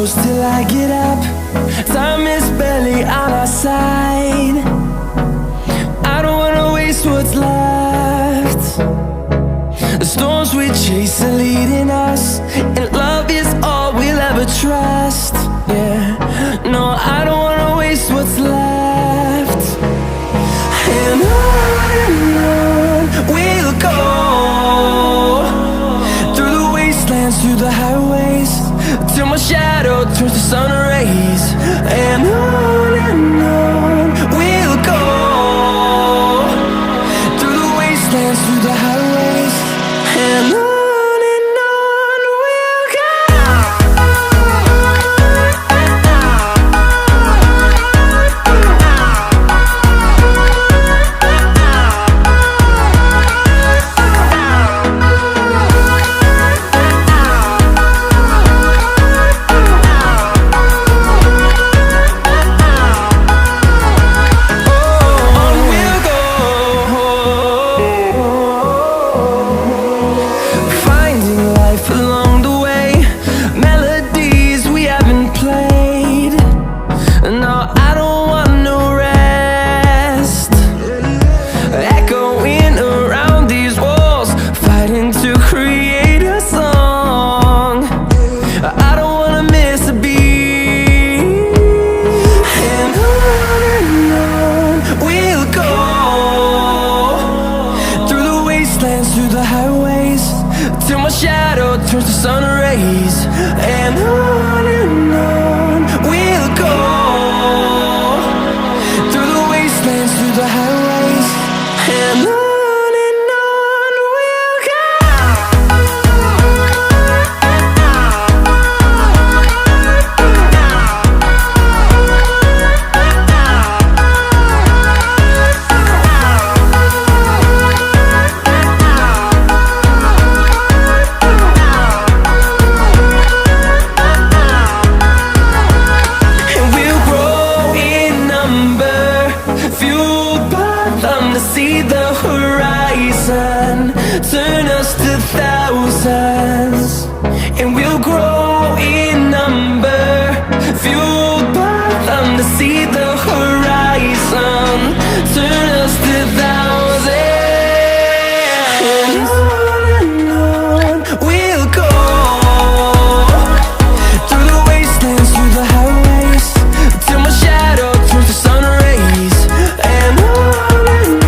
close till I get up. Time is barely on our side. I don't wanna waste what's left. The storms we chase are leading us, and love is all we'll ever trust. Yeah, no, I don't wanna waste what's left. And on we'll go, through the wastelands, through the highways, till my shadow turns to sun rays. And on we'll go, through the wastelands, through the highways, and on we'll go. No,